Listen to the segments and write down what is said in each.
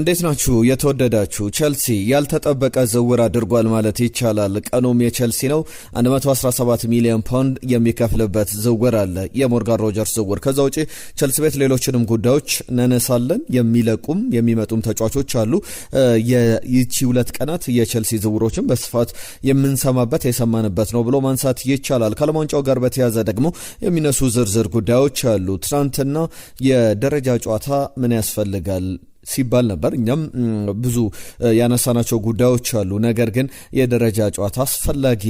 እንዴት ናችሁ የተወደዳችሁ? ቸልሲ ያልተጠበቀ ዝውውር አድርጓል ማለት ይቻላል። ቀኑም የቸልሲ ነው። 117 ሚሊዮን ፓውንድ የሚከፍልበት ዝውውር አለ፣ የሞርጋን ሮጀርስ ዝውውር። ከዛ ውጪ ቸልሲ ቤት ሌሎችንም ጉዳዮች ነነሳለን። የሚለቁም የሚመጡም ተጫዋቾች አሉ። ይቺ ሁለት ቀናት የቸልሲ ዝውውሮችን በስፋት የምንሰማበት የሰማንበት ነው ብሎ ማንሳት ይቻላል። ከዓለም ዋንጫው ጋር በተያያዘ ደግሞ የሚነሱ ዝርዝር ጉዳዮች አሉ። ትናንትና የደረጃ ጨዋታ ምን ያስፈልጋል ሲባል ነበር። እኛም ብዙ ያነሳናቸው ጉዳዮች አሉ። ነገር ግን የደረጃ ጨዋታ አስፈላጊ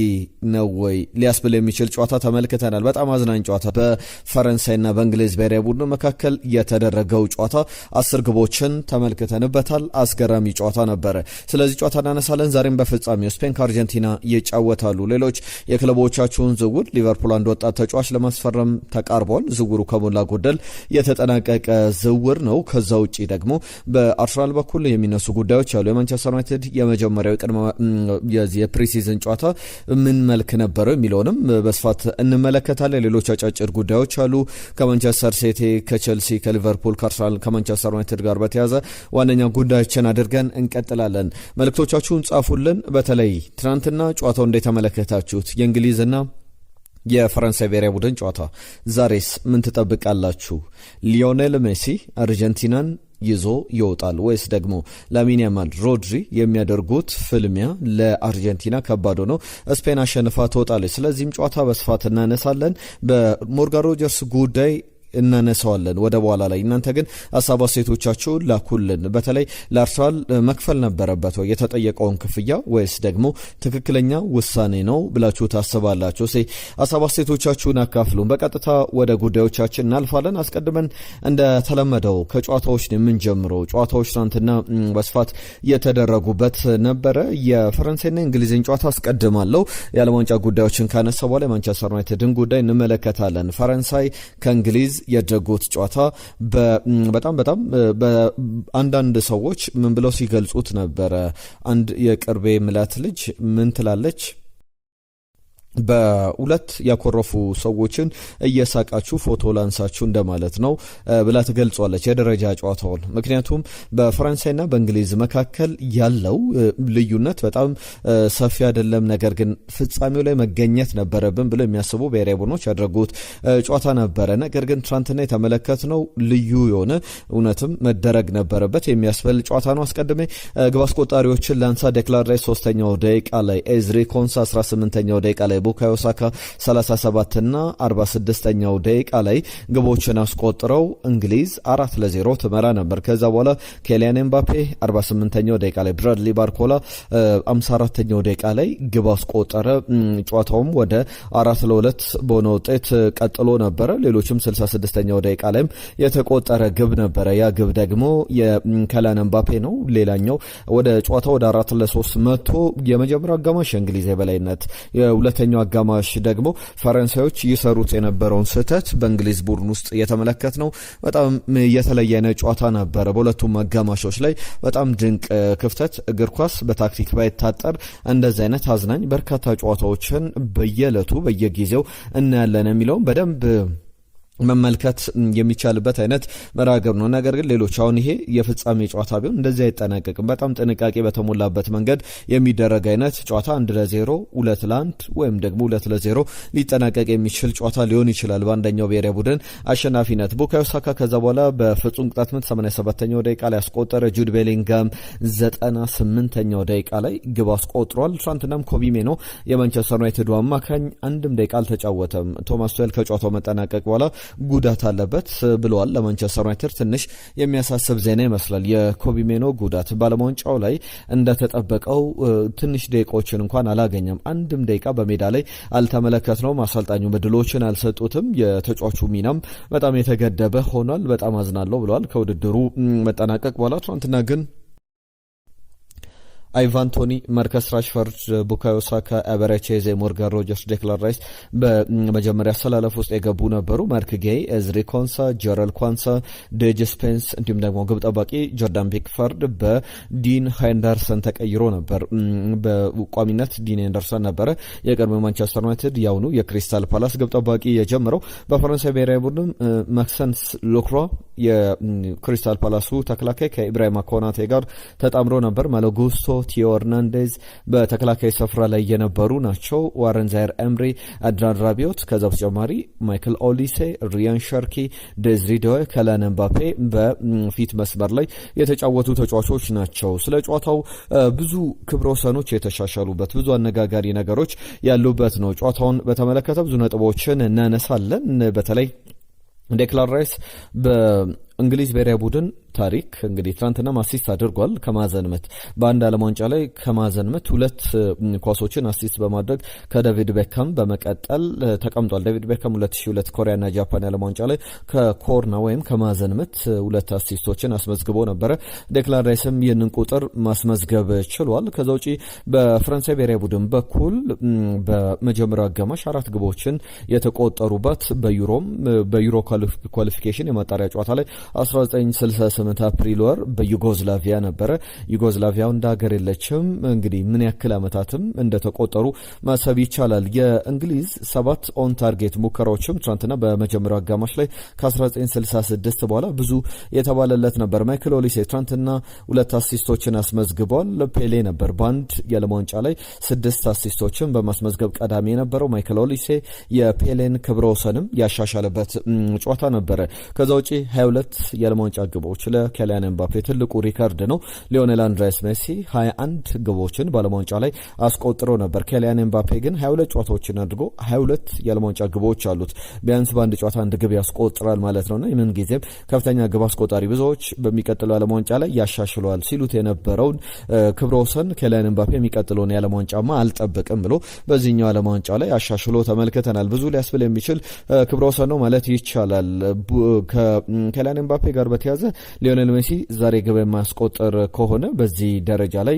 ነው ወይ ሊያስብል የሚችል ጨዋታ ተመልክተናል። በጣም አዝናኝ ጨዋታ በፈረንሳይና በእንግሊዝ ብሔራዊ ቡድን መካከል የተደረገው ጨዋታ 10 ግቦችን ተመልክተንበታል። አስገራሚ ጨዋታ ነበረ። ስለዚህ ጨዋታ እናነሳለን። ዛሬም በፍጻሜው ስፔን ከአርጀንቲና ይጫወታሉ። ሌሎች የክለቦቻቸውን ዝውውር ሊቨርፑል አንድ ወጣት ተጫዋች ለማስፈረም ተቃርቧል። ዝውውሩ ከሞላ ጎደል የተጠናቀቀ ዝውውር ነው። ከዛ ውጪ ደግሞ በአርሰናል በኩል የሚነሱ ጉዳዮች አሉ። የማንቸስተር ዩናይትድ የመጀመሪያው ቅድመ የፕሪሲዝን ጨዋታ ምን መልክ ነበረው የሚለውንም በስፋት እንመለከታለን። ሌሎች አጫጭር ጉዳዮች አሉ። ከማንቸስተር ሲቲ፣ ከቸልሲ፣ ከሊቨርፑል፣ ከአርሰናል፣ ከማንቸስተር ዩናይትድ ጋር በተያያዘ ዋነኛ ጉዳዮችን አድርገን እንቀጥላለን። መልእክቶቻችሁን ጻፉልን። በተለይ ትናንትና ጨዋታው እንደተመለከታችሁት የእንግሊዝና የፈረንሳይ ብሔራዊ ቡድን ጨዋታ፣ ዛሬስ ምን ትጠብቃላችሁ? ሊዮኔል ሜሲ አርጀንቲናን ይዞ ይወጣል ወይስ ደግሞ ላሚን ያማል ሮድሪ የሚያደርጉት ፍልሚያ ለአርጀንቲና ከባድ ነው? ስፔን አሸንፋ ትወጣለች። ስለዚህም ጨዋታ በስፋት እናነሳለን። በሞርጋን ሮጀርስ ጉዳይ እናነሳዋለን ወደ በኋላ ላይ። እናንተ ግን ሀሳብ አስተያየቶቻችሁን ላኩልን። በተለይ ለአርሰናል መክፈል ነበረበት ወይ የተጠየቀውን ክፍያ ወይስ ደግሞ ትክክለኛ ውሳኔ ነው ብላችሁ ታስባላችሁ? ሀሳብ አስተያየቶቻችሁን አካፍሉን። በቀጥታ ወደ ጉዳዮቻችን እናልፋለን። አስቀድመን እንደተለመደው ከጨዋታዎች ነው የምንጀምረው። ጨዋታዎች ትናንትና በስፋት የተደረጉበት ነበረ። የፈረንሳይና እንግሊዝን ጨዋታ አስቀድማለሁ። የዓለም ዋንጫ ጉዳዮችን ካነሳ በኋላ የማንቸስተር ዩናይትድን ጉዳይ እንመለከታለን። ፈረንሳይ ከእንግሊዝ የደጉት ጨዋታ በጣም በአንዳንድ ሰዎች ምን ብለው ሲገልጹት ነበረ። አንድ የቅርቤ ምላት ልጅ ምን ትላለች? በሁለት ያኮረፉ ሰዎችን እየሳቃችሁ ፎቶ ላንሳችሁ እንደማለት ነው ብላ ትገልጿለች የደረጃ ጨዋታውን። ምክንያቱም በፈረንሳይና በእንግሊዝ መካከል ያለው ልዩነት በጣም ሰፊ አይደለም፣ ነገር ግን ፍጻሜው ላይ መገኘት ነበረብን ብለው የሚያስቡ ብሔራዊ ቡድኖች ያደረጉት ጨዋታ ነበረ። ነገር ግን ትናንትና የተመለከትነው ልዩ የሆነ እውነትም መደረግ ነበረበት የሚያስብል ጨዋታ ነው። አስቀድሜ ግብ አስቆጣሪዎችን ላንሳ። ዴክላን ራይስ 3ኛው ደቂቃ ላይ፣ ኤዝሪ ኮንሳ 18ኛው ደቂቃ ላይ፣ ቡካዮ ሳካ 37 እና 46ኛው ደቂቃ ላይ ግቦችን አስቆጥረው እንግሊዝ 4-0 ትመራ ነበር። ከዛ በኋላ ኬሊያን ኤምባፔ 48ኛው ደቂቃ ላይ፣ ብራድሊ ባርኮላ 54ኛው ደቂቃ ላይ ግብ አስቆጠረ። ጨዋታውም ወደ 4-2 በሆነ ውጤት ቀጥሎ ነበረ። ሌሎችም 66ኛው ደቂቃ ላይም የተቆጠረ ግብ ነበረ። ያ ግብ ደግሞ የኬሊያን ኤምባፔ ነው። ሌላኛው ወደ ጨዋታው ወደ 4-3 መጥቶ የመጀመሪያው አጋማሽ የእንግሊዝ የበላይነት፣ የሁለተኛው አጋማሽ ደግሞ ፈረንሳዮች ይሰሩት የነበረውን ስህተት በእንግሊዝ ቡድን ውስጥ የተመለከት ነው። በጣም የተለየ አይነት ጨዋታ ነበረ። በሁለቱም አጋማሾች ላይ በጣም ድንቅ ክፍተት። እግር ኳስ በታክቲክ ባይታጠር እንደዚህ አይነት አዝናኝ በርካታ ጨዋታዎችን በየዕለቱ በየጊዜው እናያለን የሚለውም በደንብ መመልከት የሚቻልበት አይነት መራገብ ነው። ነገር ግን ሌሎች አሁን ይሄ የፍጻሜ ጨዋታ ቢሆን እንደዚህ አይጠናቀቅም። በጣም ጥንቃቄ በተሞላበት መንገድ የሚደረግ አይነት ጨዋታ 1-0 2-1 ወይም ደግሞ 2-0 ሊጠናቀቅ የሚችል ጨዋታ ሊሆን ይችላል በአንደኛው ብሔራዊ ቡድን አሸናፊነት። ቡካዮ ሳካ ከዛ በኋላ በፍጹም ቅጣት ምት 87ኛው ደቂቃ ላይ አስቆጠረ። ጁድ ቤሊንጋም 98ኛው ደቂቃ ላይ ግብ አስቆጥሯል። ትናንትናም ኮቢ ሜኖ የማንቸስተር ዩናይትድ አማካኝ አንድም ደቂቃ አልተጫወተም። ቶማስ ቱዌል ከጨዋታው መጠናቀቅ በኋላ ጉዳት አለበት ብለዋል። ለማንቸስተር ዩናይትድ ትንሽ የሚያሳስብ ዜና ይመስላል የኮቢ ሜኖ ጉዳት። ባለም ዋንጫው ላይ እንደተጠበቀው ትንሽ ደቂቃዎችን እንኳን አላገኘም። አንድም ደቂቃ በሜዳ ላይ አልተመለከትነውም። አሰልጣኙ ድሎችን አልሰጡትም። የተጫዋቹ ሚናም በጣም የተገደበ ሆኗል። በጣም አዝናለሁ ብለዋል ከውድድሩ መጠናቀቅ በኋላ። ትናንትና ግን አይቫን ቶኒ፣ ማርከስ ራሽፈርድ፣ ቡካዮ ሳካ፣ ኤቨሬቼዜ፣ ሞርጋን ሮጀርስ፣ ዴክላን ራይስ በመጀመሪያ አሰላለፍ ውስጥ የገቡ ነበሩ። ማርክ ጌይ፣ ኤዝሪ ኮንሳ፣ ጀረል ኳንሳ፣ ዴጅ ስፔንስ እንዲሁም ደግሞ ግብ ጠባቂ ጆርዳን ፒክፈርድ በዲን ሃይንደርሰን ተቀይሮ ነበር። በቋሚነት ዲን ሃይንደርሰን ነበረ የቀድሞ ማንቸስተር ዩናይትድ ያውኑ የክሪስታል ፓላስ ግብ ጠባቂ የጀመረው። በፈረንሳይ ብሔራዊ ቡድን ማክሰንስ ሎክሯ የክሪስታል ፓላሱ ተከላካይ ከኢብራሂማ ኮናቴ ጋር ተጣምሮ ነበር። ማሎጉስቶ፣ ቲዮ ኤርናንዴዝ በተከላካይ ስፍራ ላይ የነበሩ ናቸው። ዋረን ዛይር ኤምሪ፣ አድራን ራቢዮት፣ ከዛ በተጨማሪ ማይክል ኦሊሴ፣ ሪያን ሸርኪ፣ ዴዝሪ ዶዌ፣ ከላን ኤምባፔ በፊት መስመር ላይ የተጫወቱ ተጫዋቾች ናቸው። ስለ ጨዋታው ብዙ ክብረ ወሰኖች የተሻሻሉበት ብዙ አነጋጋሪ ነገሮች ያሉበት ነው። ጨዋታውን በተመለከተ ብዙ ነጥቦችን እናነሳለን። በተለይ ዴክላን ራይስ በእንግሊዝ ብሔራዊ ቡድን ታሪክ እንግዲህ ትናንትና አሲስት አድርጓል ከማዕዘን ምት በአንድ ዓለም ዋንጫ ላይ ከማዕዘን ምት 2 ኳሶችን አሲስት በማድረግ ከዴቪድ ቤካም በመቀጠል ተቀምጧል። ዴቪድ ቤካም 2002 ኮሪያና ጃፓን ዓለም ዋንጫ ላይ ከኮርና ወይም ከማዕዘን ምት 2 አሲስቶችን አስመዝግቦ ነበረ። ዴክላን ራይስም ይህንን ቁጥር ማስመዝገብ ችሏል። ከዛ ውጪ በፈረንሳይ ብሔራዊ ቡድን በኩል በመጀመሪያው አጋማሽ 4 ግቦችን የተቆጠሩበት በዩሮ ኳሊፊኬሽን የማጣሪያ ጨዋታ ላይ 1968 አፕሪል ወር በዩጎዝላቪያ ነበረ። ዩጎዝላቪያው እንደ ሀገር የለችም። እንግዲህ ምን ያክል ዓመታትም እንደተቆጠሩ ማሰብ ይቻላል። የእንግሊዝ 7 ኦን ታርጌት ሙከራዎችም ትናንትና በመጀመሪያው አጋማሽ ላይ ከ1966 በኋላ ብዙ የተባለለት ነበር። ማይክል ኦሊሴ ትናንትና 2 አሲስቶችን አስመዝግቧል። ፔሌ ነበር በአንድ የዓለም ዋንጫ ላይ 6 አሲስቶችን በማስመዝገብ ቀዳሚ የነበረው። ማይክል ኦሊሴ የፔሌን ክብረ ወሰንም ያሻሻለበት ጨዋታ ነበረ። ከዛ ውጪ 22 የዓለም ዋንጫ ግቦች ለኬሊያን ኤምባፔ ትልቁ ሪካርድ ነው። ሊዮኔል አንድሬስ ሜሲ 21 ግቦችን በዓለም ዋንጫ ላይ አስቆጥሮ ነበር። ኬሊያን ኤምባፔ ግን 22 ጨዋታዎችን አድርጎ 22 የዓለም ዋንጫ ግቦች አሉት። ቢያንስ በአንድ ጨዋታ አንድ ግብ ያስቆጥራል ማለት ነውና የምን ጊዜም ከፍተኛ ግብ አስቆጣሪ ብዙዎች በሚቀጥለው ዓለም ዋንጫ ላይ ያሻሽለዋል ሲሉት የነበረውን ክብረ ወሰን ኬሊያን ኤምባፔ የሚቀጥለውን የዓለም ዋንጫማ አልጠብቅም ብሎ በዚህኛው ዓለም ዋንጫ ላይ አሻሽሎ ተመልክተናል። ብዙ ሊያስብል የሚችል ክብረ ወሰን ነው ማለት ይቻላል። ከኬሊያን ኤምባፔ ጋር በተያዘ ሊዮኔል ሜሲ ዛሬ ግብ የማያስቆጥር ከሆነ በዚህ ደረጃ ላይ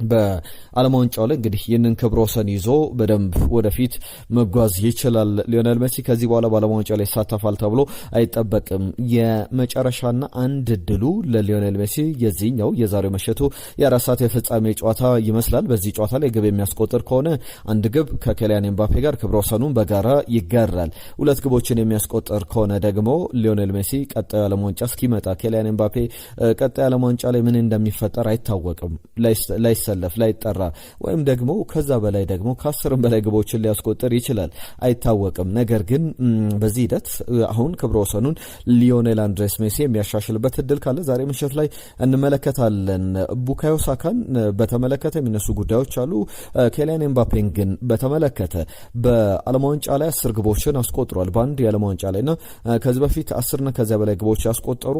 በዓለም ዋንጫው ላይ እንግዲህ ይህንን ክብረ ወሰን ይዞ በደንብ ወደፊት መጓዝ ይችላል። ሊዮኔል ሜሲ ከዚህ በኋላ በዓለም ዋንጫው ላይ ይሳተፋል ተብሎ አይጠበቅም። የመጨረሻና አንድ እድሉ ለሊዮኔል ሜሲ የዚህኛው የዛሬው ምሽቱ የ4 ሰዓት የፍጻሜ ጨዋታ ይመስላል። በዚህ ጨዋታ ላይ ግብ የሚያስቆጥር ከሆነ አንድ ግብ ከኬሊያን ኤምባፔ ጋር ክብረ ወሰኑን በጋራ ይጋራል። 2 ግቦችን የሚያስቆጥር ከሆነ ደግሞ ሊዮኔል ሜሲ ቀጣዩ ዓለም ዋንጫ እስኪመጣ ኬሊያን ኤምባፔ ቀጣዩ ዓለም ዋንጫ ላይ ምን እንደሚፈጠር አይታወቅም። ላይሰለፍ ላይጠራ ወይም ደግሞ ከዛ በላይ ደግሞ ከ10 በላይ ግቦችን ሊያስቆጥር ይችላል፣ አይታወቅም። ነገር ግን በዚህ ሂደት አሁን ክብረ ወሰኑን ሊዮኔል አንድሬስ ሜሲ የሚያሻሽልበት እድል ካለ ዛሬ ምሽት ላይ እንመለከታለን። ቡካዮ ሳካን በተመለከተ የሚነሱ ጉዳዮች አሉ። ኬሊያን ኤምባፔን ግን በተመለከተ በዓለም ዋንጫ ላይ 10 ግቦችን አስቆጥሯል በአንድ የዓለም ዋንጫ ላይና ከዚህ በፊት 10ና ከዚያ በላይ ግቦች ያስቆጠሩ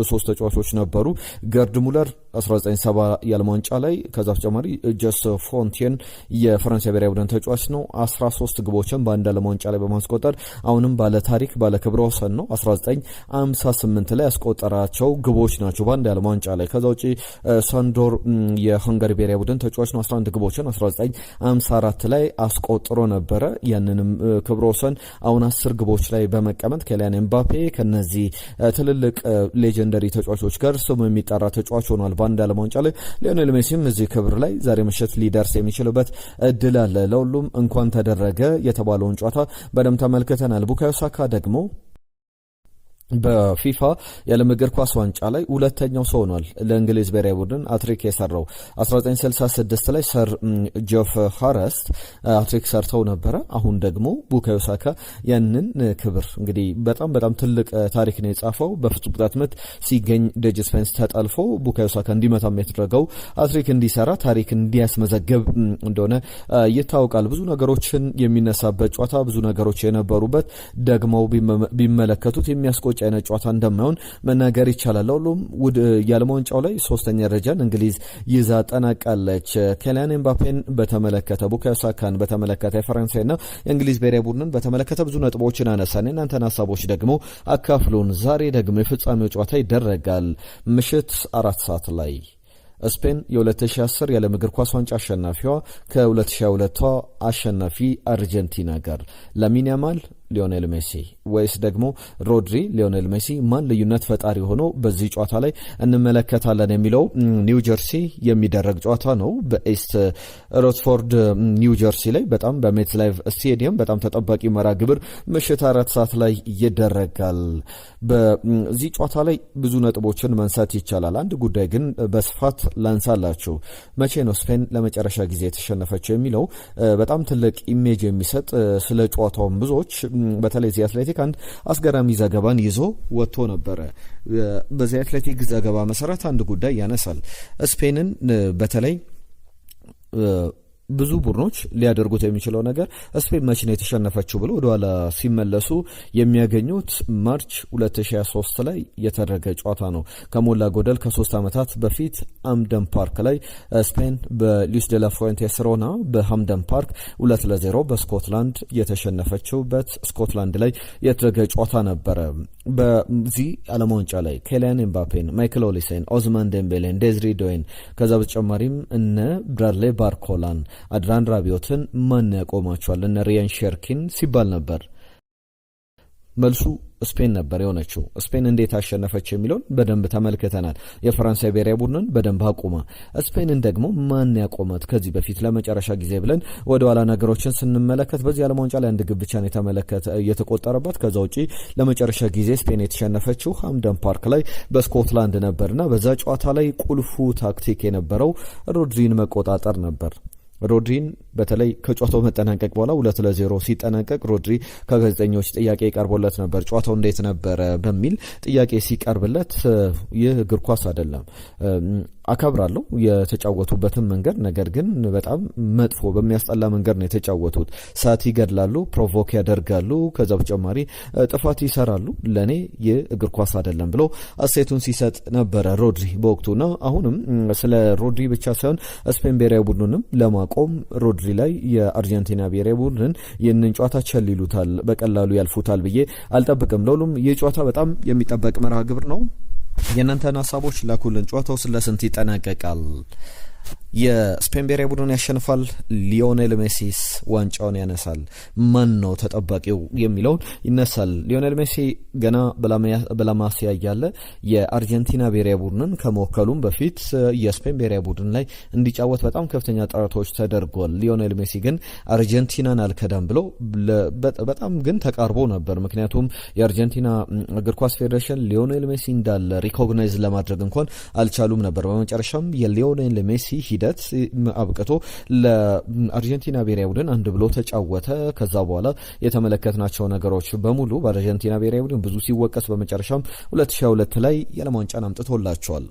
3 ተጫዋቾች ነበሩ። ገርድ ሙለር 1970 የዓለም ዋንጫ ላይ፣ ከዛ በተጨማሪ ጀስ ፎንቴን የፈረንሳይ ብሔራዊ ቡድን ተጫዋች ነው። 13 ግቦችን በአንድ ዓለም ዋንጫ ላይ በማስቆጠር አሁንም ባለ ታሪክ ባለ ክብረ ወሰን ነው። 1958 ላይ ያስቆጠራቸው ግቦች ናቸው በአንድ ዓለም ዋንጫ ላይ። ከዛ ውጪ ሳንዶር የሃንጋሪ ብሔራዊ ቡድን ተጫዋች ነው። 11 ግቦችን 1954 ላይ አስቆጥሮ ነበረ። ያንንም ክብረ ወሰን አሁን 10 ግቦች ላይ በመቀመጥ ኬሊያን ኤምባፔ ከነዚህ ትልልቅ ሌጀንደሪ ተጫዋቾች ጋር ስሙ የሚጠራ ተጫዋች ሆኗል በአንድ ዓለም ዋንጫ ላይ። ሊዮኔል ሜሲም እዚህ ክብር ላይ ዛሬ ምሽት ሊደርስ የሚችልበት እድል አለ። ለሁሉም እንኳን ተደረገ የተባለውን ጨዋታ በደንብ ተመልክተናል። ቡካዮ ሳካ ደግሞ በፊፋ የዓለም እግር ኳስ ዋንጫ ላይ ሁለተኛው ሰው ሆኗል። ለእንግሊዝ ብሔራዊ ቡድን አትሪክ የሰራው 1966 ላይ ሰር ጆፍ ሃረስት አትሪክ ሰርተው ነበረ። አሁን ደግሞ ቡካዮ ሳካ ያንን ክብር እንግዲህ በጣም ትልቅ ታሪክ ነው የጻፈው። በፍጹም ቅጣት ምት ሲገኝ ዴጅ ስፔንስ ተጠልፎ ቡካዮ ሳካ እንዲመታም የተደረገው አትሪክ እንዲሰራ ታሪክ እንዲያስመዘግብ እንደሆነ ይታወቃል። ብዙ ነገሮችን የሚነሳበት ጨዋታ፣ ብዙ ነገሮች የነበሩበት ደግሞ ቢመለከቱት የሚያስቆጭ አይነት ጨዋታ እንደማይሆን መናገር ይቻላል። ሁሉም የዓለም ዋንጫው ላይ 3ኛ ደረጃን እንግሊዝ ይዛ ጠናቃለች። ኬሊያን ኤምባፔን በተመለከተ፣ ቡካዮ ሳካን በተመለከተ፣ የፈረንሳይና የእንግሊዝ ብሔራዊ ቡድንን በተመለከተ ብዙ ነጥቦችን አነሳን። እናንተን ሀሳቦች ደግሞ አካፍሉን። ዛሬ ደግሞ የፍጻሜው ጨዋታ ይደረጋል ምሽት 4 ሰዓት ላይ ስፔን የ2010 የዓለም እግር ኳስ ዋንጫ አሸናፊዋ ከ2022 አሸናፊ አርጀንቲና ጋር ላሚን ያማል፣ ሊዮኔል ሜሲ ወይስ ደግሞ ሮድሪ ሊዮኔል ሜሲ ማን ልዩነት ፈጣሪ ሆኖ በዚህ ጨዋታ ላይ እንመለከታለን የሚለው ኒው ጀርሲ የሚደረግ ጨዋታ ነው። በኢስት ሮትፎርድ ኒው ጀርሲ ላይ በጣም በሜት ላይቭ ስቴዲየም በጣም ተጠባቂ መርሃ ግብር ምሽት 4 ሰዓት ላይ ይደረጋል። በዚህ ጨዋታ ላይ ብዙ ነጥቦችን ማንሳት ይቻላል። አንድ ጉዳይ ግን በስፋት ላንሳላችሁ። መቼ ነው ስፔን ለመጨረሻ ጊዜ የተሸነፈችው የሚለው በጣም ትልቅ ኢሜጅ የሚሰጥ ስለ ጨዋታውን ብዙዎች በተለይ ዚ አትሌቲክ አንድ አስገራሚ ዘገባን ይዞ ወጥቶ ነበረ። በዚ አትሌቲክ ዘገባ መሰረት አንድ ጉዳይ ያነሳል። ስፔንን በተለይ ብዙ ቡድኖች ሊያደርጉት የሚችለው ነገር ስፔን መቼ ነው የተሸነፈችው ብሎ ወደኋላ ሲመለሱ የሚያገኙት ማርች 2023 ላይ የተደረገ ጨዋታ ነው። ከሞላ ጎደል ከ3 ዓመታት በፊት አምደን ፓርክ ላይ ስፔን በሉዊስ ደ ላ ፉዌንቴስ ሮና በሃምደን ፓርክ 2-0 በስኮትላንድ የተሸነፈችውበት ስኮትላንድ ላይ የተደረገ ጨዋታ ነበረ። በዚህ ዓለም ዋንጫ ላይ ኬሊያን ኤምባፔን፣ ማይክል ኦሊሴን፣ ኦዝማን ዴምቤሌን፣ ዴዝሪ ዶይን ከዛ በተጨማሪም እነ ብራድሌ ባርኮላን አድራን ራቢዮትን ማን ያቆማቸዋል እነ ሪያን ሼርኪን ሲባል ነበር። መልሱ ስፔን ነበር የሆነችው። ስፔን እንዴት አሸነፈች የሚለውን በደንብ ተመልክተናል። የፈረንሳይ ብሔራዊ ቡድንን በደንብ አቁማ ስፔንን ደግሞ ማን ያቆማት ከዚህ በፊት ለመጨረሻ ጊዜ ብለን ወደ ኋላ ነገሮችን ስንመለከት በዚህ ዓለም ዋንጫ ላይ አንድ ግብ ብቻ ነው የተቆጠረባት። ከዛ ውጪ ለመጨረሻ ጊዜ ስፔን የተሸነፈችው ሃምደን ፓርክ ላይ በስኮትላንድ ነበርና በዛ ጨዋታ ላይ ቁልፉ ታክቲክ የነበረው ሮድሪን መቆጣጠር ነበር። ሮድሪን በተለይ ከጨዋታው መጠናቀቅ በኋላ 2-0 ሲጠናቀቅ ሮድሪ ከጋዜጠኞች ጥያቄ ቀርቦለት ነበር። ጨዋታው እንዴት ነበረ በሚል ጥያቄ ሲቀርብለት ይህ እግር ኳስ አይደለም፣ አከብራለሁ የተጫወቱበትን መንገድ፣ ነገር ግን በጣም መጥፎ በሚያስጠላ መንገድ ነው የተጫወቱት። ሰዓት ይገድላሉ፣ ፕሮቮክ ያደርጋሉ፣ ከዛ በተጨማሪ ጥፋት ይሰራሉ። ለኔ ይህ እግር ኳስ አይደለም ብሎ አስተያየቱን ሲሰጥ ነበረ ሮድሪ በወቅቱና አሁንም ስለ ሮድሪ ብቻ ሳይሆን ስፔን ብሔራዊ ቡድኑንም ለማቆም ሮድሪ ላይ የአርጀንቲና ብሔራዊ ቡድንን ይህንን ጨዋታ ቸል ይሉታል፣ በቀላሉ ያልፉታል ብዬ አልጠብቅም። ለሁሉም ይህ ጨዋታ በጣም የሚጠበቅ መርሃ ግብር ነው። የእናንተን ሀሳቦች ላኩልን። ጨዋታው ስለስንት ይጠናቀቃል? የስፔን ብሔራዊ ቡድን ያሸንፋል? ሊዮኔል ሜሲስ ዋንጫውን ያነሳል? ማን ነው ተጠባቂው የሚለውን ይነሳል። ሊዮኔል ሜሲ ገና በላማሲያ እያለ የአርጀንቲና ብሔራዊ ቡድንን ከመወከሉም በፊት የስፔን ብሔራዊ ቡድን ላይ እንዲጫወት በጣም ከፍተኛ ጥረቶች ተደርጓል። ሊዮኔል ሜሲ ግን አርጀንቲናን አልከዳም ብሎ በጣም ግን ተቃርቦ ነበር። ምክንያቱም የአርጀንቲና እግር ኳስ ፌዴሬሽን ሊዮኔል ሜሲ እንዳለ ሪኮግናይዝ ለማድረግ እንኳን አልቻሉም ነበር። በመጨረሻም የሊዮኔል ሜሲ ሂደት አብቅቶ ለአርጀንቲና ብሔራዊ ቡድን አንድ ብሎ ተጫወተ። ከዛ በኋላ የተመለከትናቸው ነገሮች በሙሉ በአርጀንቲና ብሔራዊ ቡድን ብዙ ሲወቀስ በመጨረሻም 2022 ላይ የዓለም ዋንጫን አምጥቶላቸዋል።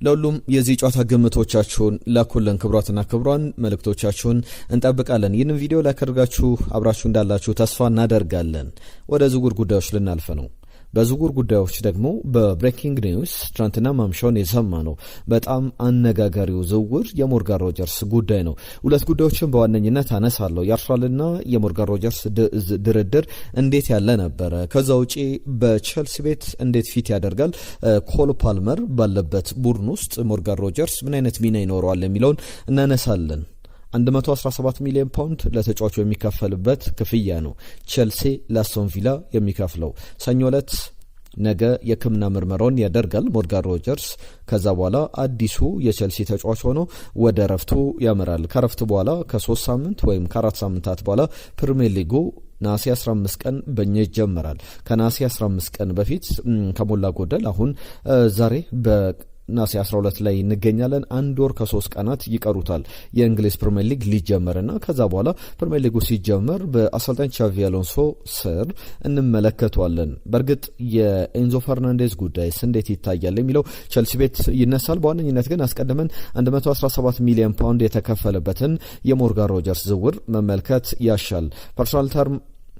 ለሁሉም የዚህ ጨዋታ ግምቶቻችሁን ላኩልን። ክብሯትና ክብሯን መልእክቶቻችሁን እንጠብቃለን። ይህንን ቪዲዮ ላይክ አድርጋችሁ አብራችሁ እንዳላችሁ ተስፋ እናደርጋለን። ወደ ዝውውር ጉዳዮች ልናልፍ ነው። በዝውውር ጉዳዮች ደግሞ በብሬኪንግ ኒውስ ትናንትና ማምሻውን የሰማ ነው በጣም አነጋጋሪው ዝውውር የሞርጋን ሮጀርስ ጉዳይ ነው። ሁለት ጉዳዮችን በዋነኝነት አነሳለሁ። የአርሰናልና የሞርጋን ሮጀርስ ድርድር እንዴት ያለ ነበረ? ከዛ ውጪ በቼልሲ ቤት እንዴት ፊት ያደርጋል? ኮል ፓልመር ባለበት ቡድን ውስጥ ሞርጋን ሮጀርስ ምን አይነት ሚና ይኖረዋል የሚለውን እናነሳለን። 117 ሚሊዮን ፓውንድ ለተጫዋቹ የሚከፈልበት ክፍያ ነው ቼልሲ ለአስቶን ቪላ የሚከፍለው። ሰኞ ዕለት ነገ የሕክምና ምርመራውን ያደርጋል ሞርጋን ሮጀርስ። ከዛ በኋላ አዲሱ የቼልሲ ተጫዋች ሆኖ ወደ ረፍቱ ያመራል። ከረፍት በኋላ ከ3 ሳምንት ወይም ከ4 ሳምንታት በኋላ ፕሪሚየር ሊጉ ናሴ 15 ቀን በእኛ ይጀምራል። ከናሴ 15 ቀን በፊት ከሞላ ጎደል አሁን ዛሬ ናሴ 12 ላይ እንገኛለን። 1 ወር ከ3 ቀናት ይቀሩታል የእንግሊዝ ፕሪሚየር ሊግ ሊጀመርና ከዛ በኋላ ፕሪሚየር ሊጉ ሲጀመር በአሰልጣኝ ቻቪ አሎንሶ ስር እንመለከተዋለን። በእርግጥ የኤንዞ ፈርናንዴዝ ጉዳይስ እንዴት ይታያል የሚለው ቼልሲ ቤት ይነሳል። በዋነኝነት ግን አስቀድመን 117 ሚሊዮን ፓውንድ የተከፈለበትን የሞርጋን ሮጀርስ ዝውውር መመልከት ያሻል። ፐርሰናል ተርም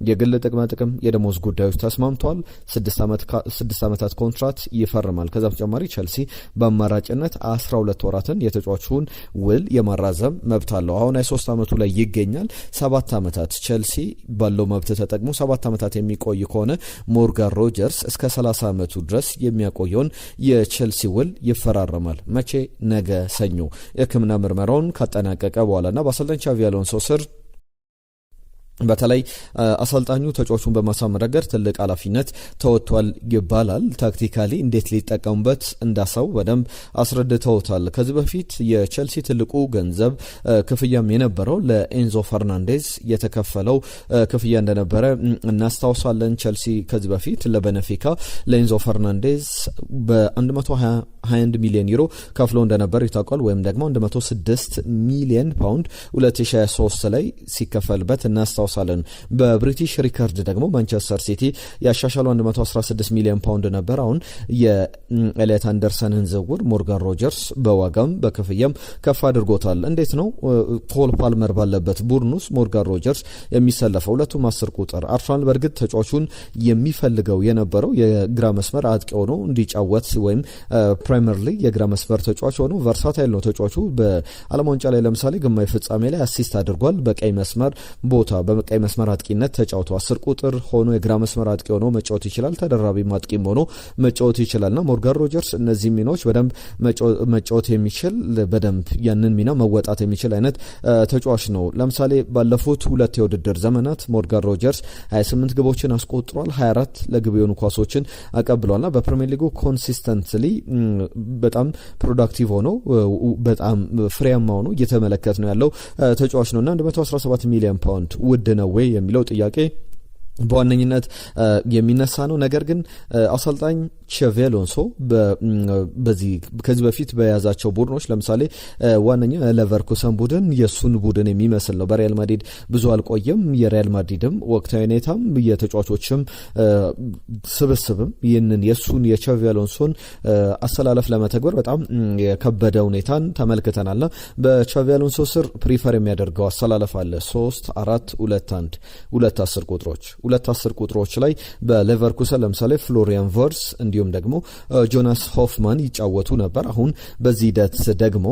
የግል ጥቅም የደሞዝ ጉዳዮች ተስማምቷል። 6 ዓመታት ኮንትራት ይፈርማል። ከዛ በተጨማሪ ቼልሲ በአማራጭነት 12 ወራትን የተጫዋቹን ውል የማራዘም መብት አለው። አሁን 3 ዓመቱ ላይ ይገኛል። 7 ዓመታት ቼልሲ ባለው መብት ተጠቅሞ 7 ዓመታት የሚቆይ ከሆነ ሞርጋን ሮጀርስ እስከ 30 ዓመቱ ድረስ የሚያቆየውን የቼልሲ ውል ይፈራረማል። መቼ? ነገ ሰኞ የሕክምና ምርመራውን ካጠናቀቀ በኋላና በአሰልጣኝ ቻቪ አሎንሶ ስር በተለይ አሰልጣኙ ተጫዋቹን በማሳመን ረገድ ትልቅ ኃላፊነት ተወጥቷል ይባላል። ታክቲካሊ እንዴት ሊጠቀሙበት እንዳሰቡ በደንብ አስረድተውታል። ከዚህ በፊት የቼልሲ ትልቁ ገንዘብ ክፍያም የነበረው ለኤንዞ ፈርናንዴዝ የተከፈለው ክፍያ እንደነበረ እናስታውሳለን። ቼልሲ ከዚህ በፊት ለቤኔፊካ ለኤንዞ ፈርናንዴዝ በ121 ሚሊዮን ዩሮ ከፍሎ እንደነበር ይታወቃል። ወይም ደግሞ 106 ሚሊዮን ፓውንድ 2023 ላይ ሲከፈልበት እናስታውሳለን። በብሪቲሽ ሪከርድ ደግሞ ማንቸስተር ሲቲ ያሻሻለው 116 ሚሊዮን ፓውንድ ነበር። አሁን የኤሊዮት አንደርሰንን ዝውውር ሞርጋን ሮጀርስ በዋጋም በክፍያም ከፍ አድርጎታል። እንዴት ነው ኮል ፓልመር ባለበት ቡድን ውስጥ ሞርጋን ሮጀርስ የሚሰለፈው? ሁለቱም 10 ቁጥር አርሰናል በእርግጥ ተጫዋቹን የሚፈልገው የነበረው የግራ መስመር አጥቂ ሆኖ እንዲጫወት ወይም ፕሪሚየር ሊግ የግራ መስመር ተጫዋች ሆኖ ቨርሳታይል ነው ተጫዋቹ። በዓለም ዋንጫ ላይ ለምሳሌ ግማሽ ፍጻሜ ላይ አሲስት አድርጓል። በቀይ መስመር ቦታ በቀይ መስመር አጥቂነት ተጫውቶ 10 ቁጥር ሆኖ የግራ መስመር አጥቂ ሆኖ መጫወት ይችላል። ተደራቢ አጥቂም ሆኖ መጫወት ይችላልና ሞርጋን ሮጀርስ እነዚህ ሚናዎች በደንብ መጫወት የሚችል በደንብ ያንን ሚና መወጣት የሚችል አይነት ተጫዋች ነው። ለምሳሌ ባለፉት 2 የውድድር ዘመናት ሞርጋን ሮጀርስ 28 ግቦችን አስቆጥሯል። 24 ለግብ የሆኑ ኳሶችን አቀብሏልና በፕሪሚየር ሊጉ ኮንሲስተንትሊ በጣም ፕሮዳክቲቭ ሆኖ በጣም ፍሬያማ ሆኖ እየተመለከት ነው ያለው ተጫዋች ነውና 117 ሚሊዮን ፓውንድ ውድ ነው ወይ የሚለው ጥያቄ በዋነኝነት የሚነሳ ነው። ነገር ግን አሰልጣኝ ቻቪ አሎንሶ ከዚህ በፊት በያዛቸው ቡድኖች ለምሳሌ ዋነኛ ሌቨርኩሰን ቡድን የሱን ቡድን የሚመስል ነው። በሪያል ማድሪድ ብዙ አልቆየም። የሪያል ማድሪድም ወቅታዊ ሁኔታም የተጫዋቾችም ስብስብም ይህንን የሱን የቻቪ አሎንሶን አሰላለፍ ለመተግበር በጣም የከበደ ሁኔታን ተመልክተናልና በቻቪ አሎንሶ ስር ፕሪፈር የሚያደርገው አሰላለፍ አለ 3-4-2-1 ሁለት 10 ቁጥሮች 10 ቁጥሮች ላይ በሌቨርኩሰን ለምሳሌ ፍሎሪያን ቨርስ እንዲሁም ደግሞ ጆናስ ሆፍማን ይጫወቱ ነበር። አሁን በዚህ ሂደት ደግሞ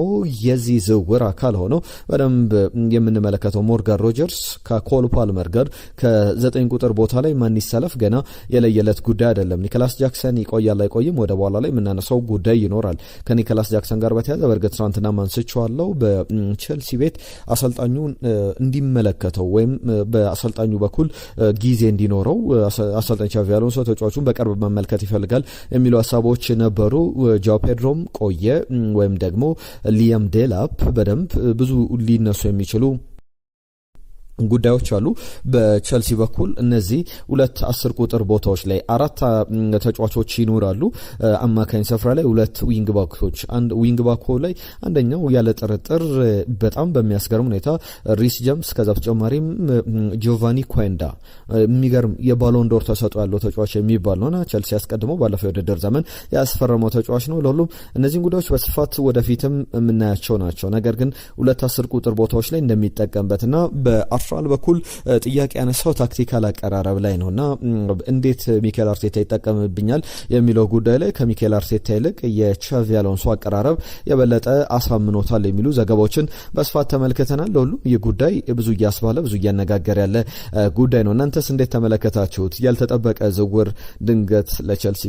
የዚህ ዝውውር አካል ሆነው በደንብ የምንመለከተው ሞርጋን ሮጀርስ ከኮል ፓልመር ጋር ከ9 ቁጥር ቦታ ላይ ማን ይሰለፍ ገና የለየለት ጉዳይ አይደለም። ኒኮላስ ጃክሰን ይቆያል አይቆይም ወደ በኋላ ላይ የምናነሳው ጉዳይ ይኖራል። ከኒኮላስ ጃክሰን ጋር በተያያዘ በእርግጥ ትናንትና ማንስቻለሁ በቼልሲ ቤት አሰልጣኙ እንዲመለከተው ወይም በአሰልጣኙ በኩል ጊዜ እንዲኖረው አሰልጣኝ ቻቪ አሎንሶ ተጫዋቹን በቅርብ መመልከት ይፈልጋል የሚሉ ሀሳቦች ነበሩ። ጃው ፔድሮም ቆየ ወይም ደግሞ ሊያም ዴላፕ በደንብ ብዙ ሊነሱ የሚችሉ ጉዳዮች አሉ። በቼልሲ በኩል እነዚህ 2 ቁጥር ቦታዎች ላይ 4 ተጫዋቾች ይኖራሉ። አማካኝ ስፍራ ላይ 2 ዊንግ ባኮች ዊንግ ባኮ ላይ አንደኛው ያለ ጥርጥር በጣም በሚያስገርም ሁኔታ ሪስ ጀምስ ከዛ በተጨማሪም ጆቫኒ ኩዌንዳ የሚገርም የባሎን ዶር ተሰጥኦ ያለው ተጫዋች የሚባል ነውና ቼልሲ አስቀድሞ ባለፈው የውድድር ዘመን ያስፈረመው ተጫዋች ነው። ለሁሉም እነዚህን ጉዳዮች በስፋት ወደፊትም የምናያቸው ናቸው። ነገር ግን 2 ቁጥር ቦታዎች ላይ እንደሚጠቀምበትና በአርሰናል በኩል ጥያቄ ያነሳው ታክቲካል አቀራረብ ላይ ነውና እንዴት ሚኬል አርቴታ ይጠቀምብኛል የሚለው ጉዳይ ላይ ከሚኬል አርቴታ ይልቅ የቻቪ አሎንሶ አቀራረብ የበለጠ አሳምኖታል የሚሉ ዘገባዎችን በስፋት ተመልክተናል። ለሁሉም ይህ ጉዳይ ብዙ እያስባለ ብዙ እያነጋገር ያለ ጉዳይ ነው። እናንተስ እንዴት ተመለከታችሁት? ያልተጠበቀ ዝውውር ድንገት ለቼልሲ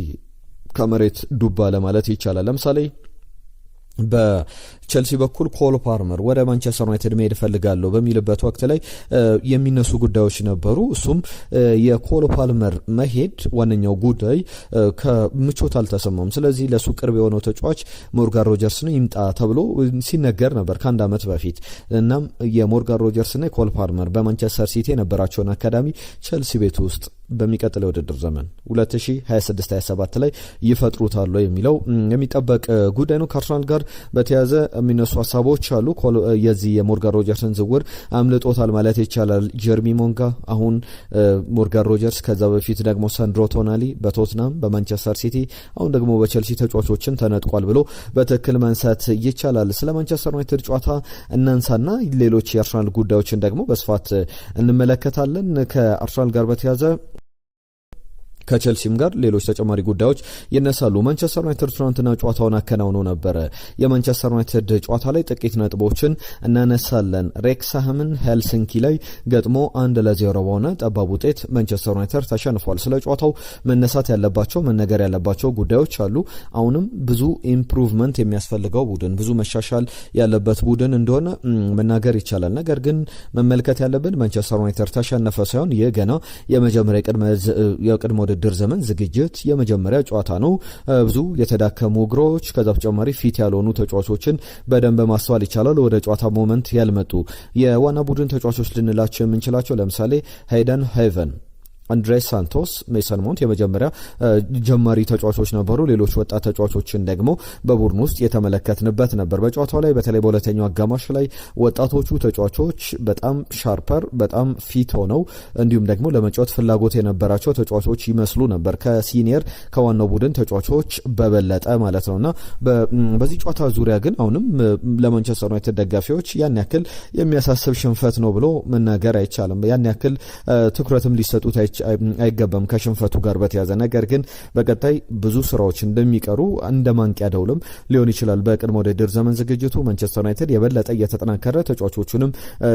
ከመሬት ዱባ ለማለት ይቻላል። ለምሳሌ በቼልሲ በኩል ኮል ፓልመር ወደ ማንቸስተር ዩናይትድ መሄድ ፈልጋለሁ በሚልበት ወቅት ላይ የሚነሱ ጉዳዮች ነበሩ። እሱም የኮል ፓልመር መሄድ ዋነኛው ጉዳይ ከምቾት አልተሰማም። ስለዚህ ለሱ ቅርብ የሆነው ተጫዋች ሞርጋን ሮጀርስ ነው ይምጣ ተብሎ ሲነገር ነበር ከአንድ ዓመት በፊት። እናም የሞርጋን ሮጀርስና የኮል ፓልመር በማንቸስተር ሲቲ የነበራቸውን አካዳሚ ቼልሲ ቤት ውስጥ በሚቀጥለው ውድድር ዘመን 2026-27 ላይ ይፈጥሩታል የሚለው የሚጠበቅ ጉዳይ ነው። ከአርሰናል ጋር በተያያዘ የሚነሱ ሀሳቦች አሉ። የዚህ የሞርጋን ሮጀርስን ዝውውር አምልጦታል ማለት ይቻላል ጀርሚ ሞንጋ። አሁን ሞርጋን ሮጀርስ ከዛ በፊት ደግሞ ሳንድሮ ቶናሊ በቶትናም በማንቸስተር ሲቲ አሁን ደግሞ በቼልሲ ተጫዋቾችን ተነጥቋል ብሎ በትክክል ማንሳት ይቻላል። ስለ ማንቸስተር ዩናይትድ ጨዋታ እናንሳና ሌሎች የአርሰናል ጉዳዮችን ደግሞ በስፋት እንመለከታለን። ከአርሰናል ጋር በተያያዘ ከቸልሲም ጋር ሌሎች ተጨማሪ ጉዳዮች ይነሳሉ። ማንቸስተር ዩናይትድ ትናንትና ጨዋታውን አከናውኖ ነበረ። የማንቸስተር ዩናይትድ ጨዋታ ላይ ጥቂት ነጥቦችን እናነሳለን። ሬክስሃምን ሄልሲንኪ ላይ ገጥሞ 1-0 በሆነ ጠባብ ውጤት ማንቸስተር ዩናይትድ ተሸንፏል። ስለ ጨዋታው መነሳት ያለባቸው መነገር ያለባቸው ጉዳዮች አሉ። አሁንም ብዙ ኢምፕሩቭመንት የሚያስፈልገው ቡድን፣ ብዙ መሻሻል ያለበት ቡድን እንደሆነ መናገር ይቻላል። ነገር ግን መመልከት ያለብን ማንቸስተር ዩናይትድ ተሸነፈ ሳይሆን ይህ ገና የመጀመሪያ የቅድመ ውድድር ዘመን ዝግጅት የመጀመሪያ ጨዋታ ነው። ብዙ የተዳከሙ እግሮች፣ ከዛ በተጨማሪ ፊት ያልሆኑ ተጫዋቾችን በደንብ ማስተዋል ይቻላል። ወደ ጨዋታ ሞመንት ያልመጡ የዋና ቡድን ተጫዋቾች ልንላቸው የምንችላቸው ለምሳሌ ሃይደን ሄቨን፣ አንድሬስ ሳንቶስ፣ ሜሰን ማውንት የመጀመሪያ ጀማሪ ተጫዋቾች ነበሩ። ሌሎች ወጣት ተጫዋቾችን ደግሞ በቡድን ውስጥ የተመለከትንበት ነበር። በጨዋታው ላይ በተለይ በሁለተኛው አጋማሽ ላይ ወጣቶቹ ተጫዋቾች በጣም ሻርፐር፣ በጣም ፊት ሆነው እንዲሁም ደግሞ ለመጫወት ፍላጎት የነበራቸው ተጫዋቾች ይመስሉ ነበር ከሲኒየር ከዋናው ቡድን ተጫዋቾች በበለጠ ማለት ነውና በዚህ ጨዋታ ዙሪያ ግን አሁንም ለማንቸስተር ዩናይትድ ደጋፊዎች ያን ያክል የሚያሳስብ ሽንፈት ነው ብሎ መናገር አይቻልም። ያን ያክል ትኩረትም ሊሰጡት አይገባም ከሽንፈቱ ጋር በተያዘ። ነገር ግን በቀጣይ ብዙ ስራዎች እንደሚቀሩ እንደ ማንቂያ ደውልም ሊሆን ይችላል። በቅድመ ውድድር ዘመን ዝግጅቱ ማንቸስተር ዩናይትድ የበለጠ እየተጠናከረ ተጫዋቾቹንም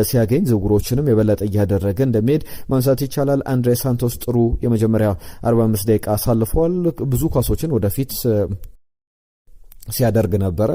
ሲያገኝ ዝውውሮችንም የበለጠ እያደረገ እንደሚሄድ ማንሳት ይቻላል። አንድሬ ሳንቶስ ጥሩ የመጀመሪያ 45 ደቂቃ አሳልፈዋል። ብዙ ኳሶችን ወደፊት ሲያደርግ ነበረ።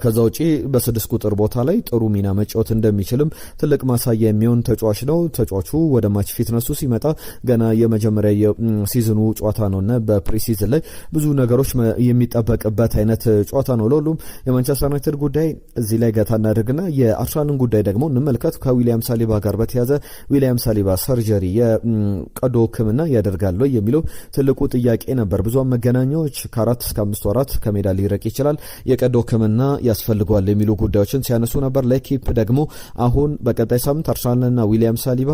ከዛ ውጪ በ6 ቁጥር ቦታ ላይ ጥሩ ሚና መጫወት እንደሚችልም ትልቅ ማሳያ የሚሆን ተጫዋች ነው። ተጫዋቹ ወደ ማች ፊትነሱ ሲመጣ ገና የመጀመሪያ የሲዝኑ ጨዋታ ነውና በፕሪሲዝን ላይ ብዙ ነገሮች የሚጠበቅበት አይነት ጨዋታ ነው። ለሁሉም የማንቸስተር ዩናይትድ ጉዳይ እዚህ ላይ ገታ እናድርግና የአርሰናልን ጉዳይ ደግሞ እንመልከት። ከዊሊያም ሳሊባ ጋር በተያዘ ዊሊያም ሳሊባ ሰርጀሪ የቀዶ ሕክምና ያደርጋል የሚለው ትልቁ ጥያቄ ነበር። ብዙ መገናኛዎች ከ4 እስከ 5 ወራት ከሜዳ ሊረቅ ይችላል፣ የቀዶ ሕክምና ያስፈልገዋል የሚሉ ጉዳዮችን ሲያነሱ ነበር። ለኪፕ ደግሞ አሁን በቀጣይ ሳምንት አርሰናልና ዊሊያም ሳሊባ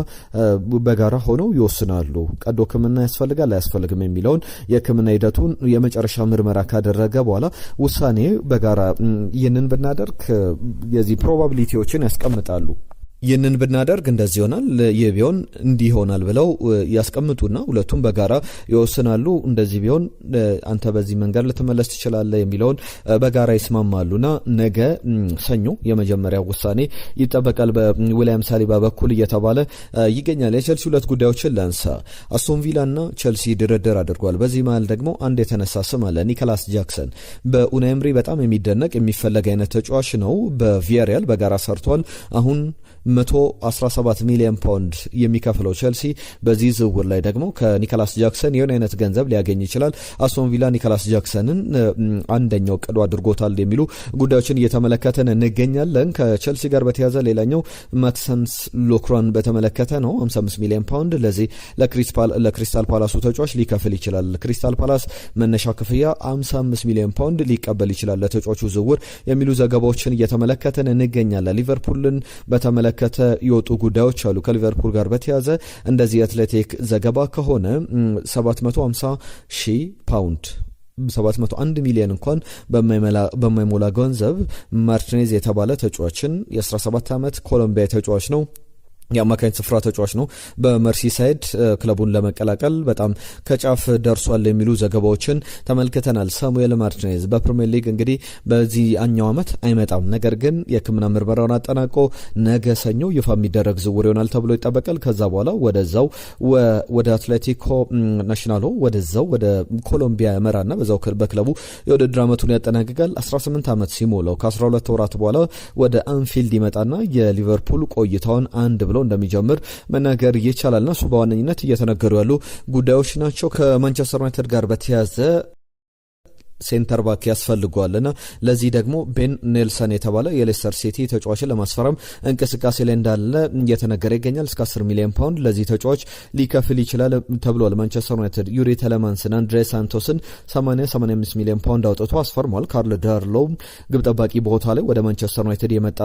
በጋራ ሆነው ይወስናሉ። ቀዶ ሕክምና ያስፈልጋል አያስፈልግም የሚለውን የሕክምና ሂደቱን የመጨረሻ ምርመራ ካደረገ በኋላ ውሳኔ በጋራ ይህንን ብናደርግ የዚህ ፕሮባቢሊቲዎችን ያስቀምጣሉ። ይህንን ብናደርግ እንደዚህ ይሆናል፣ ይህ ቢሆን እንዲህ ይሆናል ብለው ያስቀምጡና ሁለቱም በጋራ ይወስናሉ። እንደዚህ ቢሆን አንተ በዚህ መንገድ ልትመለስ ትችላለህ የሚለውን በጋራ ይስማማሉና ነገ ሰኞ የመጀመሪያው ውሳኔ ይጠበቃል በዊሊያም ሳሊባ በኩል እየተባለ ይገኛል። የቸልሲ ሁለት ጉዳዮችን ላንሳ። አስቶን ቪላና ቸልሲ ድርድር አድርጓል። በዚህ መሃል ደግሞ አንድ የተነሳ ስም አለ፣ ኒኮላስ ጃክሰን። በኡናይ ኤምሪ በጣም የሚደነቅ የሚፈለግ አይነት ተጫዋች ነው። በቪያሪያል በጋራ ሰርቷል። አሁን 117 ሚሊዮን ፓውንድ የሚከፍለው ቸልሲ በዚህ ዝውውር ላይ ደግሞ ከኒኮላስ ጃክሰን የሆነ አይነት ገንዘብ ሊያገኝ ይችላል። አስቶን ቪላ ኒኮላስ ጃክሰንን አንደኛው ቅዱ አድርጎታል የሚሉ ጉዳዮችን እየተመለከተን እንገኛለን። ከቸልሲ ጋር በተያዘ ሌላኛው ማትሰንስ ሎክራን በተመለከተ ነው። 55 ሚሊዮን ፓውንድ ለዚህ ለክሪስታል ፓላሱ ተጫዋች ሊከፍል ይችላል። ክሪስታል ፓላስ መነሻ ክፍያ 55 ሚሊዮን ፓውንድ ሊቀበል ይችላል ለተጫዋቹ ዝውውር የሚሉ ዘገባዎችን እየተመለከተን እንገኛለን። ሊቨርፑልን በተመለከተ የወጡ ጉዳዮች አሉ። ከሊቨርፑል ጋር በተያዘ እንደዚህ አትሌቲክ ዘገባ ከሆነ 750 ሺህ ፓውንድ 701 ሚሊዮን እንኳን በማይሞላ ገንዘብ ማርቲኔዝ የተባለ ተጫዋችን የ17 ዓመት ኮሎምቢያ ተጫዋች ነው፣ የአማካኝ ስፍራ ተጫዋች ነው። በመርሲሳይድ ክለቡን ለመቀላቀል በጣም ከጫፍ ደርሷል የሚሉ ዘገባዎችን ተመልክተናል። ሳሙኤል ማርቲኔዝ በፕሪሚየር ሊግ እንግዲህ በዚህ አኛው ዓመት አይመጣም። ነገር ግን የሕክምና ምርመራውን አጠናቆ ነገ ሰኞ ይፋ የሚደረግ ዝውውር ይሆናል ተብሎ ይጠበቃል። ከዛ በኋላ ወደዛው ወደ አትሌቲኮ ናሽናሎ ወደዛው ወደ ኮሎምቢያ ያመራና በዛው በክለቡ የውድድር ዓመቱን ያጠናቅቃል። 18 ዓመት ሲሞላው ከ12 ወራት በኋላ ወደ አንፊልድ ይመጣና የሊቨርፑል ቆይታውን አንድ ብሎ እንደሚጀምር መናገር ይቻላልና እሱ በዋነኝነት እየተነገሩ ያሉ ጉዳዮች ናቸው። ከማንቸስተር ዩናይትድ ጋር በተያዘ ሴንተር ባክ ያስፈልገዋልና ለዚህ ደግሞ ቤን ኔልሰን የተባለ የሌስተር ሲቲ ተጫዋችን ለማስፈረም እንቅስቃሴ ላይ እንዳለ እየተነገረ ይገኛል። እስከ 10 ሚሊዮን ፓውንድ ለዚህ ተጫዋች ሊከፍል ይችላል ተብሏል። ማንቸስተር ዩናይትድ ዩሪ ተለማንስን፣ አንድሬ ሳንቶስን 85 ሚሊዮን ፓውንድ አውጥቶ አስፈርሟል። ካርል ዳርሎው ግብ ጠባቂ ቦታ ላይ ወደ ማንቸስተር ዩናይትድ የመጣ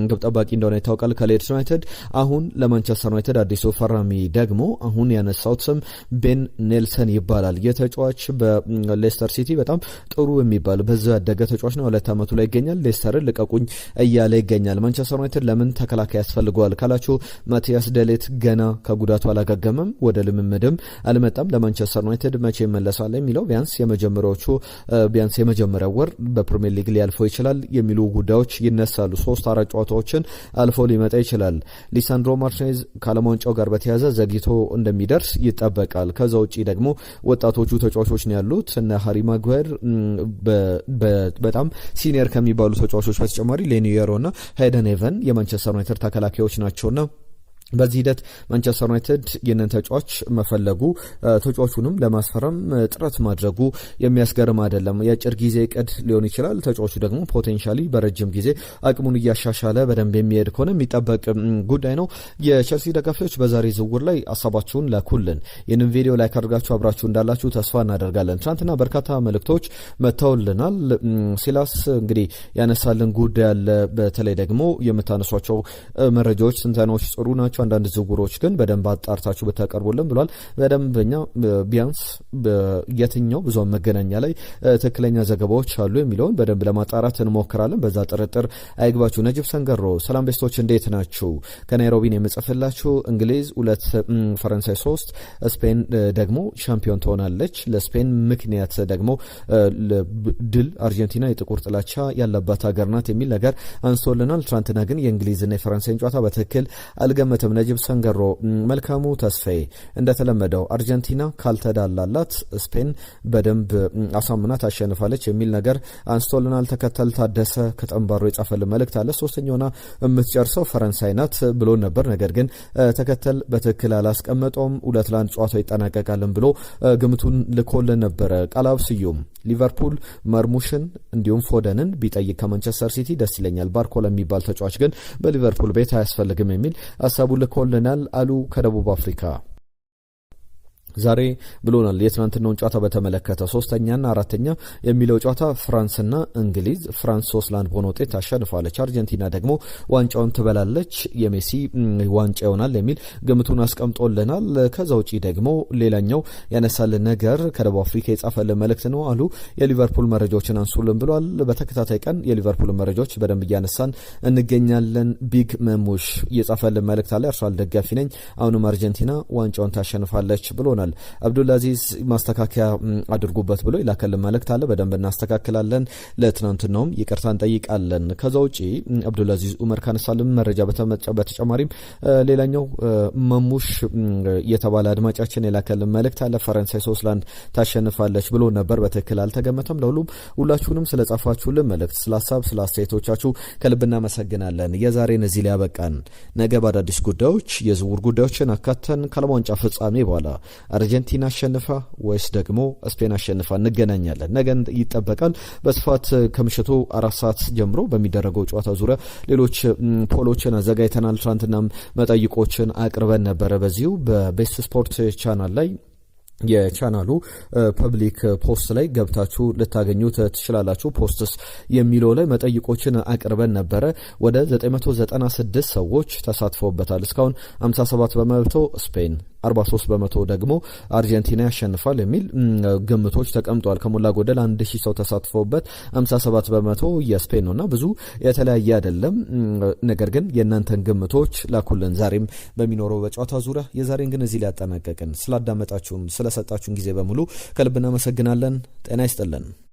ግብ ጠባቂ እንደሆነ ይታወቃል ከሌድስ ዩናይትድ። አሁን ለማንቸስተር ዩናይትድ አዲሱ ፈራሚ ደግሞ አሁን ያነሳውት ስም ቤን ኔልሰን ይባላል። የተጫዋች በሌስተር ሲቲ በጣም ጥሩ የሚባል በዛው ያደገ ተጫዋች ነው። 2 ዓመቱ ላይ ይገኛል። ሌስተርን ልቀቁኝ እያለ ይገኛል። ማንቸስተር ዩናይትድ ለምን ተከላካይ ያስፈልገዋል ካላችሁ ማቲያስ ደሌት ገና ከጉዳቱ አላገገመም፣ ወደ ልምምድም አልመጣም። ለማንቸስተር ዩናይትድ መቼ ይመለሳል የሚለው ቢያንስ የመጀመሪያው ወር በፕሪሚየር ሊግ ሊያልፈው ይችላል የሚሉ ጉዳዮች ይነሳሉ። 3-4 ጨዋታዎችን አልፎ ሊመጣ ይችላል። ሊሳንድሮ ማርቲኔዝ ከዓለም ዋንጫው ጋር በተያያዘ ዘግይቶ እንደሚደርስ ይጠበቃል። ከዛ ውጪ ደግሞ ወጣቶቹ ተጫዋቾች ነው ያሉት እነ ሃሪ ማጓየር በጣም ሲኒየር ከሚባሉ ተጫዋቾች በተጨማሪ ሌኒየሮና ሄደን ኤቨን የማንቸስተር ዩናይትድ ተከላካዮች ናቸውና በዚህ ሂደት ማንቸስተር ዩናይትድ ይህንን ተጫዋች መፈለጉ ተጫዋቹንም ለማስፈረም ጥረት ማድረጉ የሚያስገርም አይደለም። የአጭር ጊዜ እቅድ ሊሆን ይችላል። ተጫዋቹ ደግሞ ፖቴንሻሊ በረጅም ጊዜ አቅሙን እያሻሻለ በደንብ የሚሄድ ከሆነ የሚጠበቅ ጉዳይ ነው። የቸልሲ ደጋፊዎች በዛሬ ዝውውር ላይ ሀሳባችሁን ላኩልን። ይህንን ቪዲዮ ላይ ካደርጋችሁ አብራችሁ እንዳላችሁ ተስፋ እናደርጋለን። ትናንትና በርካታ መልእክቶች መጥተውልናል። ሲላስ እንግዲህ ያነሳልን ጉዳይ አለ። በተለይ ደግሞ የምታነሷቸው መረጃዎች ስንተናዎች ጥሩ ናቸው፣ አንዳንድ ዝውውሮች ግን በደንብ አጣርታችሁ ብታቀርቡልን ብሏል። በደንበኛ ቢያንስ የትኛው ብዙሃን መገናኛ ላይ ትክክለኛ ዘገባዎች አሉ የሚለውን በደንብ ለማጣራት እንሞክራለን። በዛ ጥርጥር አይግባችሁ። ነጅብ ሰንገሮ ሰላም ቤስቶች እንዴት ናችሁ? ከናይሮቢን የምጽፍላችሁ እንግሊዝ 2 ፈረንሳይ 3 ስፔን ደግሞ ሻምፒዮን ትሆናለች። ለስፔን ምክንያት ደግሞ ድል አርጀንቲና የጥቁር ጥላቻ ያለባት ሀገር ናት የሚል ነገር አንስቶልናል። ትናንትና ግን የእንግሊዝና የፈረንሳይን ጨዋታ በትክክል አልገመተም። ነጅብ ሰንገሮ መልካሙ ተስፋዬ እንደተለመደው አርጀንቲና ካልተዳላላት ስፔን በደንብ አሳምና ታሸንፋለች የሚል ነገር አንስቶልናል። ተከተል ታደሰ ከጠንባሮ የጻፈልን መልእክት አለ። 3ኛውና የምትጨርሰው ፈረንሳይ ናት ብሎ ነበር። ነገር ግን ተከተል በትክክል አላስቀመጠውም። 2-1 ጨዋታው ይጠናቀቃልን ብሎ ግምቱን ልኮልን ነበረ። ቃላብ ስዩም ሊቨርፑል መርሙሽን እንዲሁም ፎደንን ቢጠይቅ ከማንቸስተር ሲቲ ደስ ይለኛል። ባርኮላ የሚባል ተጫዋች ግን በሊቨርፑል ቤት አያስፈልግም የሚል ሀሳቡ ልኮልናል። አሉ ከደቡብ አፍሪካ ዛሬ ብሎናል። የትናንትናውን ጨዋታ በተመለከተ 3ኛና 4ኛ የሚለው ጨዋታ ፍራንስና እንግሊዝ ፍራንስ 3-1 በሆነ ውጤት ታሸንፋለች። አርጀንቲና ደግሞ ዋንጫውን ትበላለች፣ የሜሲ ዋንጫ ይሆናል የሚል ግምቱን አስቀምጦልናል። ከዛ ውጪ ደግሞ ሌላኛው ያነሳልን ነገር ከደቡብ አፍሪካ የጻፈልን መልእክት ነው። አሉ የሊቨርፑል መረጃዎችን አንሱልን ብሏል። በተከታታይ ቀን የሊቨርፑል መረጃዎች በደንብ እያነሳን እንገኛለን። ቢግ መሙሽ የጻፈልን መልእክት አለ። አርሰናል ደጋፊ ነኝ፣ አሁንም አርጀንቲና ዋንጫውን ታሸንፋለች ብሎናል። አብዱልአዚዝ ማስተካከያ አድርጉበት ብሎ ይላከልን መልእክት አለ። በደንብ እናስተካክላለን። ለትናንትናውም ይቅርታ እንጠይቃለን። ከዛ ውጪ አብዱልአዚዝ ኡመር ካነሳልን መረጃ በተጨማሪም ሌላኛው መሙሽ የተባለ አድማጫችን የላከልን መልእክት አለ። ፈረንሳይ 3-1 ታሸንፋለች ብሎ ነበር። በትክክል አልተገመተም። ሁላችሁንም ስለጻፋችሁልን መልእክት፣ ስለ ሀሳብ፣ ስለ አስተያየቶቻችሁ ከልብ እናመሰግናለን። የዛሬን እዚህ ላይ ያበቃን። ነገ በአዳዲስ ጉዳዮች የዝውውር ጉዳዮችን አካተን ከዓለም ዋንጫ ፍጻሜ በኋላ አርጀንቲና አሸንፋ ወይስ ደግሞ ስፔን አሸንፋ እንገናኛለን። ነገ ይጠበቃል። በስፋት ከምሽቱ 4 ሰዓት ጀምሮ በሚደረገው ጨዋታ ዙሪያ ሌሎች ፖሎችን አዘጋጅተናል። ትናንትናም መጠይቆችን አቅርበን ነበረ። በዚሁ በቤስት ስፖርት ቻናል ላይ የቻናሉ ፐብሊክ ፖስት ላይ ገብታችሁ ልታገኙት ትችላላችሁ። ፖስትስ የሚለው ላይ መጠይቆችን አቅርበን ነበረ። ወደ 996 ሰዎች ተሳትፈውበታል። እስካሁን 57 በመቶ ስፔን፣ 43 በመቶ ደግሞ አርጀንቲና ያሸንፋል የሚል ግምቶች ተቀምጧል። ከሞላ ጎደል 1000 ሰው ተሳትፈውበት 57 በመቶ የስፔን ነውና ብዙ የተለያየ አይደለም። ነገር ግን የእናንተን ግምቶች ላኩልን ዛሬም በሚኖረው በጨዋታ ዙሪያ። የዛሬን ግን እዚህ ላይ ያጠናቀቅን። ስላዳመጣችሁን ስለሰጣችሁን ጊዜ በሙሉ ከልብ እናመሰግናለን። ጤና ይስጥልን።